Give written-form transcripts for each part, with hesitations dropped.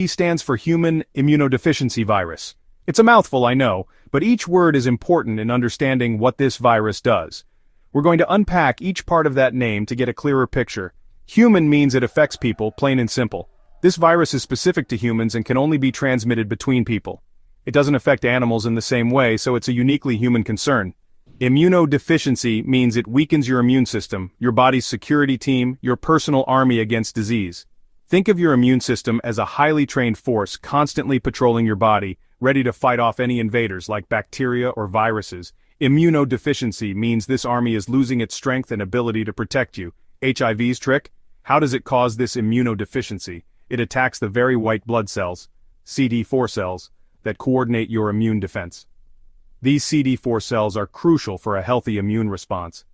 stands for human immunodeficiency virus. It's a mouthful, I know, but each word is important in understanding what this virus does. We're going to unpack each part of that name to get a clearer picture. Human means it affects people, plain and simple. This virus is specific to humans and can only be transmitted between people. It doesn't affect animals in the same way, so it's a uniquely human concern. Immunodeficiency means it weakens your immune system, your body's security team, your personal army against disease. Think of your immune system as a highly trained force constantly patrolling your body, ready to fight off any invaders like bacteria or viruses. Immunodeficiency means this army is losing its strength and ability to protect you. HIV's trick? How does it cause this immunodeficiency? It attacks the very white blood cells, CD4 cells, that coordinate your immune defense. These CD4 cells are crucial for a healthy immune response.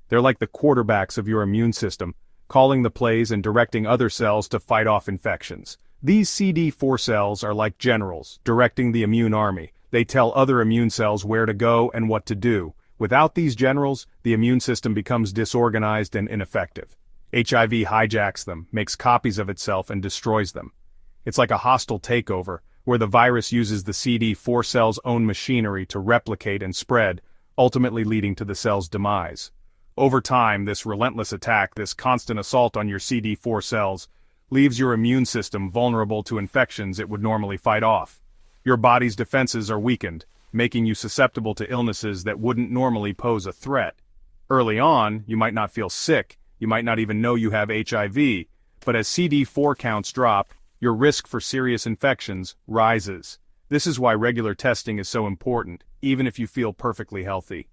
They're like the quarterbacks of your immune system, calling the plays and directing other cells to fight off infections. These CD4 cells are like generals, directing the immune army. They tell other immune cells where to go and what to do. Without these generals, the immune system becomes disorganized and ineffective. HIV hijacks them, makes copies of itself and destroys them. It's like a hostile takeover, where the virus uses the CD4 cell's own machinery to replicate and spread, ultimately leading to the cell's demise. Over time, this relentless attack, this constant assault on your CD4 cells, leaves your immune system vulnerable to infections it would normally fight off. Your body's defenses are weakened, making you susceptible to illnesses that wouldn't normally pose a threat. Early on, you might not feel sick, you might not even know you have HIV, but as CD4 counts drop, your risk for serious infections rises. This is why regular testing is so important, even if you feel perfectly healthy.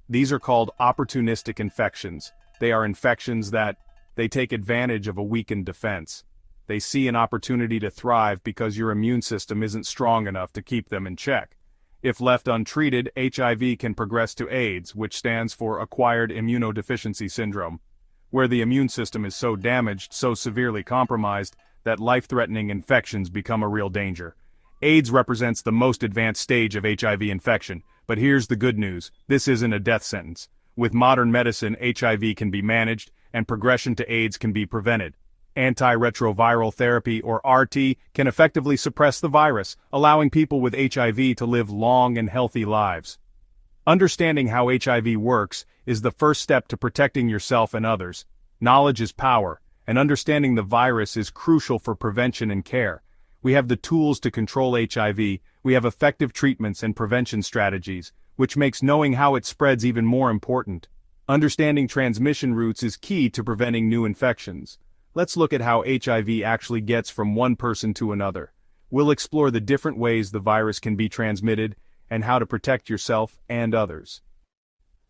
These are called opportunistic infections. They are infections that they take advantage of a weakened defense. They see an opportunity to thrive because your immune system isn't strong enough to keep them in check. If left untreated, HIV can progress to AIDS, which stands for Acquired Immunodeficiency Syndrome, where the immune system is so damaged, so severely compromised, that life-threatening infections become a real danger. AIDS represents the most advanced stage of HIV infection, but here's the good news: this isn't a death sentence. With modern medicine, HIV can be managed, and progression to AIDS can be prevented. Antiretroviral therapy, or RT, can effectively suppress the virus, allowing people with HIV to live long and healthy lives. Understanding how HIV works is the first step to protecting yourself and others. Knowledge is power, and understanding the virus is crucial for prevention and care. We have the tools to control HIV, we have effective treatments and prevention strategies, which makes knowing how it spreads even more important. Understanding transmission routes is key to preventing new infections. Let's look at how HIV actually gets from one person to another. We'll explore the different ways the virus can be transmitted and how to protect yourself and others.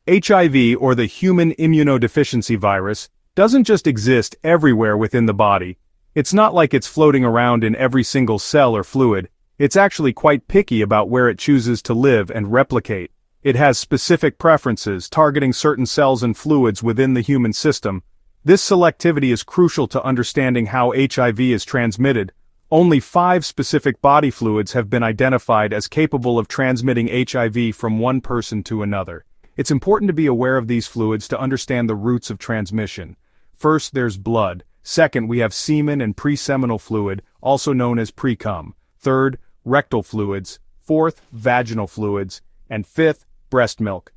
HIV, or the human immunodeficiency virus, doesn't just exist everywhere within the body. It's not like it's floating around in every single cell or fluid. It's actually quite picky about where it chooses to live and replicate. It has specific preferences, targeting certain cells and fluids within the human system. This selectivity is crucial to understanding how HIV is transmitted. Only 5 specific body fluids have been identified as capable of transmitting HIV from one person to another. It's important to be aware of these fluids to understand the routes of transmission. First, there's blood. Second, we have semen and preseminal fluid, also known as precum. Third, rectal fluids. Fourth, vaginal fluids. And fifth, breast milk.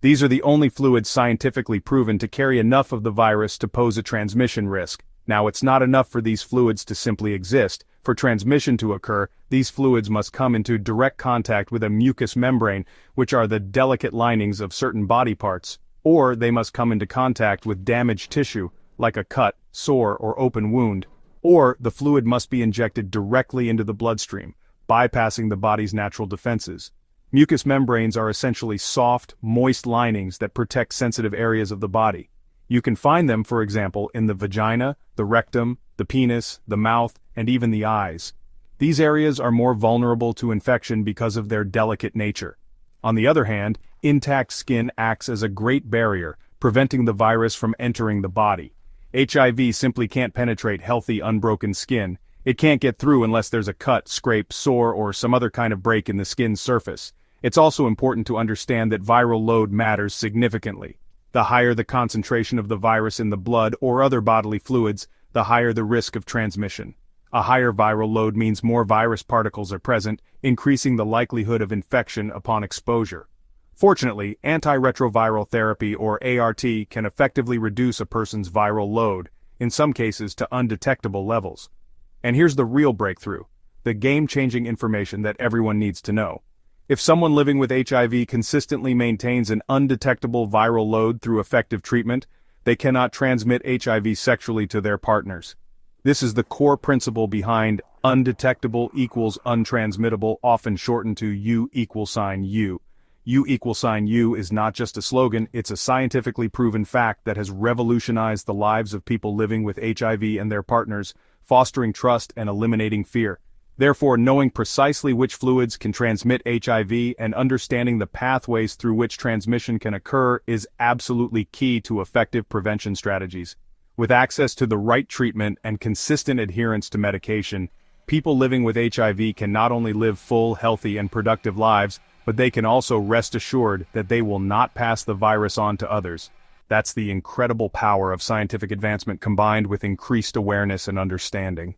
These are the only fluids scientifically proven to carry enough of the virus to pose a transmission risk. Now, it's not enough for these fluids to simply exist. For transmission to occur, these fluids must come into direct contact with a mucous membrane, which are the delicate linings of certain body parts, or they must come into contact with damaged tissue, like a cut, sore, or open wound, or the fluid must be injected directly into the bloodstream, bypassing the body's natural defenses. Mucous membranes are essentially soft, moist linings that protect sensitive areas of the body. You can find them, for example, in the vagina, the rectum, the penis, the mouth, and even the eyes. These areas are more vulnerable to infection because of their delicate nature. On the other hand, intact skin acts as a great barrier, preventing the virus from entering the body. HIV simply can't penetrate healthy, unbroken skin. It can't get through unless there's a cut, scrape, sore, or some other kind of break in the skin's surface. It's also important to understand that viral load matters significantly. The higher the concentration of the virus in the blood or other bodily fluids, the higher the risk of transmission. A higher viral load means more virus particles are present, increasing the likelihood of infection upon exposure. Fortunately, antiretroviral therapy or ART can effectively reduce a person's viral load, in some cases to undetectable levels. And here's the real breakthrough, the game-changing information that everyone needs to know. If someone living with HIV consistently maintains an undetectable viral load through effective treatment, they cannot transmit HIV sexually to their partners. This is the core principle behind undetectable equals untransmittable, often shortened to U =U. U=U is not just a slogan, it's a scientifically proven fact that has revolutionized the lives of people living with HIV and their partners, fostering trust and eliminating fear. Therefore, knowing precisely which fluids can transmit HIV and understanding the pathways through which transmission can occur is absolutely key to effective prevention strategies. With access to the right treatment and consistent adherence to medication, people living with HIV can not only live full, healthy, and productive lives, but they can also rest assured that they will not pass the virus on to others. That's the incredible power of scientific advancement combined with increased awareness and understanding.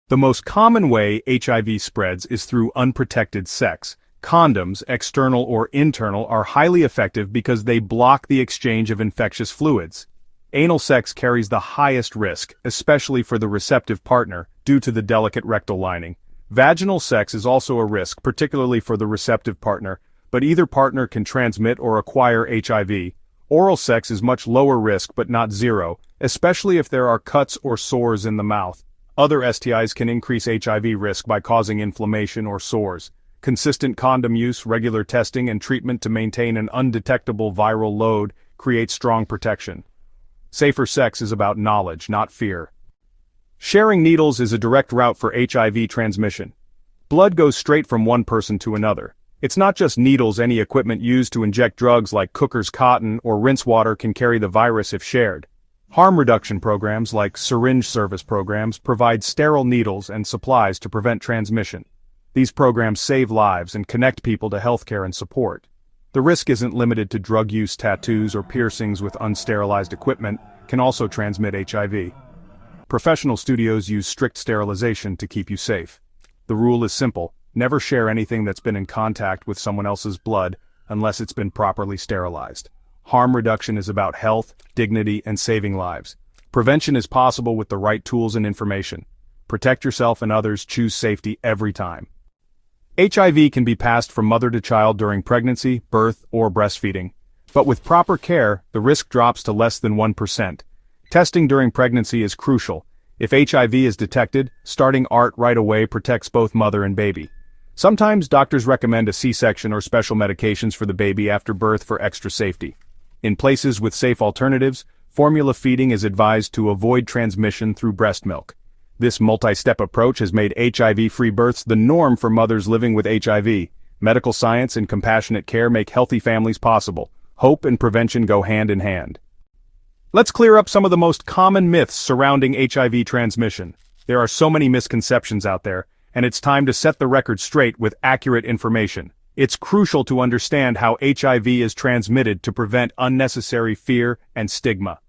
The most common way HIV spreads is through unprotected sex. Condoms, external or internal, are highly effective because they block the exchange of infectious fluids. Anal sex carries the highest risk, especially for the receptive partner, due to the delicate rectal lining. Vaginal sex is also a risk, particularly for the receptive partner, but either partner can transmit or acquire HIV. Oral sex is much lower risk but not zero, especially if there are cuts or sores in the mouth. Other STIs can increase HIV risk by causing inflammation or sores. Consistent condom use, regular testing, and treatment to maintain an undetectable viral load create strong protection. Safer sex is about knowledge, not fear. Sharing needles is a direct route for HIV transmission. Blood goes straight from one person to another. It's not just needles. Any equipment used to inject drugs like Cooker's cotton or rinse water can carry the virus if shared. Harm reduction programs like syringe service programs provide sterile needles and supplies to prevent transmission. These programs save lives and connect people to healthcare and support. The risk isn't limited to drug use. Tattoos or piercings with unsterilized equipment can also transmit HIV. Professional studios use strict sterilization to keep you safe. The rule is simple: never share anything that's been in contact with someone else's blood unless it's been properly sterilized. Harm reduction is about health, dignity, and saving lives. Prevention is possible with the right tools and information. Protect yourself and others. Choose safety every time. HIV can be passed from mother to child during pregnancy, birth, or breastfeeding. But with proper care, the risk drops to less than 1%. Testing during pregnancy is crucial. If HIV is detected, starting ART right away protects both mother and baby. Sometimes doctors recommend a C-section or special medications for the baby after birth for extra safety. In places with safe alternatives, formula feeding is advised to avoid transmission through breast milk. This multi-step approach has made HIV-free births the norm for mothers living with HIV. Medical science and compassionate care make healthy families possible. Hope and prevention go hand in hand. Let's clear up some of the most common myths surrounding HIV transmission. There are so many misconceptions out there, and it's time to set the record straight with accurate information. It's crucial to understand how HIV is transmitted to prevent unnecessary fear and stigma.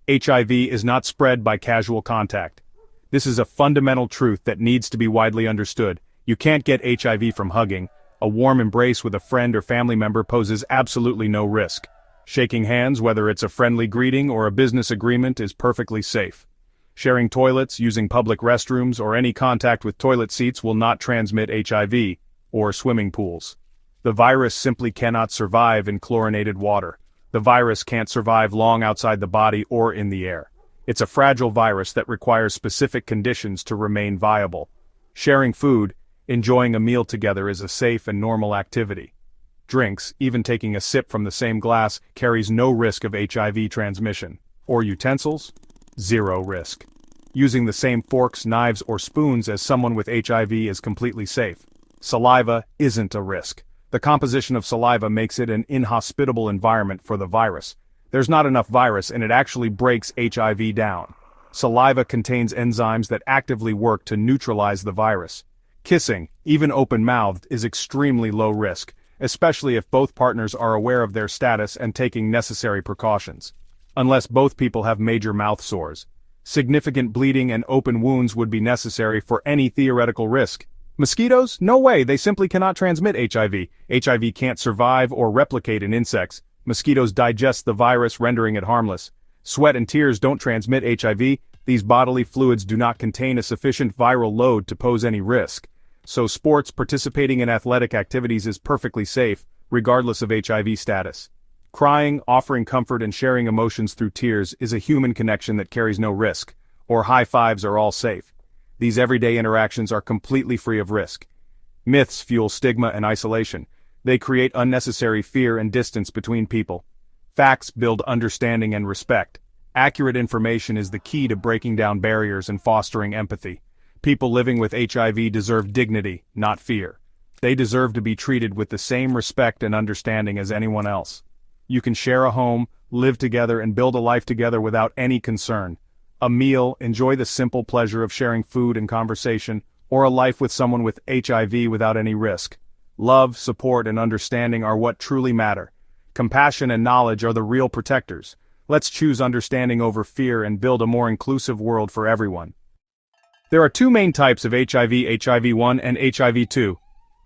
HIV is not spread by casual contact. This is a fundamental truth that needs to be widely understood. You can't get HIV from hugging. A warm embrace with a friend or family member poses absolutely no risk. Shaking hands, whether it's a friendly greeting or a business agreement, is perfectly safe. Sharing toilets, using public restrooms, or any contact with toilet seats will not transmit HIV, or swimming pools. The virus simply cannot survive in chlorinated water. The virus can't survive long outside the body or in the air. It's a fragile virus that requires specific conditions to remain viable. Sharing food, enjoying a meal together is a safe and normal activity. Drinks, even taking a sip from the same glass, carries no risk of HIV transmission. Or utensils? Zero risk. Using the same forks, knives, or spoons as someone with HIV is completely safe. Saliva isn't a risk. The composition of saliva makes it an inhospitable environment for the virus. There's not enough virus and it actually breaks HIV down. Saliva contains enzymes that actively work to neutralize the virus. Kissing, even open-mouthed, is extremely low risk, especially if both partners are aware of their status and taking necessary precautions. Unless both people have major mouth sores. Significant bleeding and open wounds would be necessary for any theoretical risk. Mosquitoes? No way, they simply cannot transmit HIV. HIV can't survive or replicate in insects. Mosquitoes digest the virus, rendering it harmless. Sweat and tears don't transmit HIV. These bodily fluids do not contain a sufficient viral load to pose any risk. So sports, participating in athletic activities is perfectly safe, regardless of HIV status. Crying, offering comfort and sharing emotions through tears is a human connection that carries no risk. Or high fives are all safe. These everyday interactions are completely free of risk. Myths fuel stigma and isolation. They create unnecessary fear and distance between people. Facts build understanding and respect. Accurate information is the key to breaking down barriers and fostering empathy. People living with HIV deserve dignity, not fear. They deserve to be treated with the same respect and understanding as anyone else. You can share a home, live together and build a life together without any concern. A meal, enjoy the simple pleasure of sharing food and conversation, or a life with someone with HIV without any risk. Love, support and understanding are what truly matter. Compassion and knowledge are the real protectors. Let's choose understanding over fear and build a more inclusive world for everyone. There are two main types of HIV, HIV-1 and HIV-2.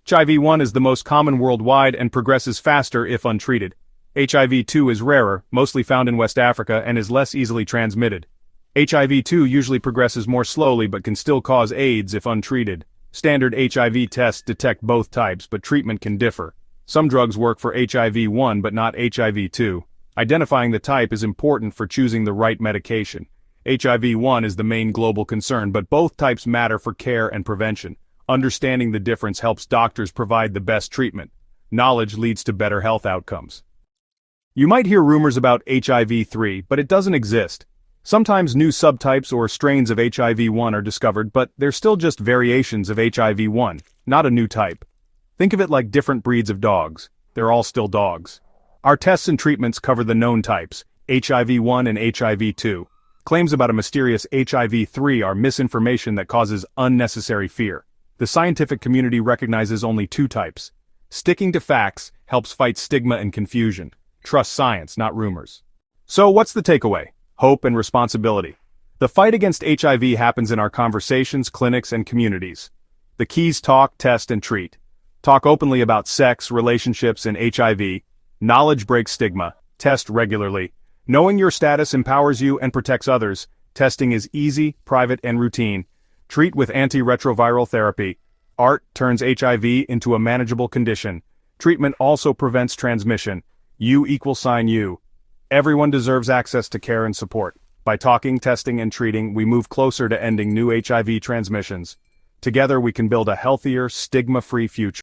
HIV-1 is the most common worldwide and progresses faster if untreated. HIV-2 is rarer, mostly found in West Africa and is less easily transmitted. HIV-2 usually progresses more slowly but can still cause AIDS if untreated. Standard HIV tests detect both types, but treatment can differ. Some drugs work for HIV-1 but not HIV-2. Identifying the type is important for choosing the right medication. HIV-1 is the main global concern, but both types matter for care and prevention. Understanding the difference helps doctors provide the best treatment. Knowledge leads to better health outcomes. You might hear rumors about HIV-3, but it doesn't exist. Sometimes new subtypes or strains of HIV-1 are discovered, but they're still just variations of HIV-1, not a new type. Think of it like different breeds of dogs. They're all still dogs. Our tests and treatments cover the known types, HIV-1 and HIV-2. Claims about a mysterious HIV-3 are misinformation that causes unnecessary fear. The scientific community recognizes only two types. Sticking to facts helps fight stigma and confusion. Trust science, not rumors. So what's the takeaway? Hope and responsibility. The fight against HIV happens in our conversations, clinics, and communities. The keys: talk, test, and treat. Talk openly about sex, relationships, and HIV. Knowledge breaks stigma. Test regularly. Knowing your status empowers you and protects others. Testing is easy, private, and routine. Treat with antiretroviral therapy. Art turns HIV into a manageable condition. Treatment also prevents transmission. U=U. Everyone deserves access to care and support. By talking, testing, and treating, we move closer to ending new HIV transmissions. Together we can build a healthier, stigma-free future.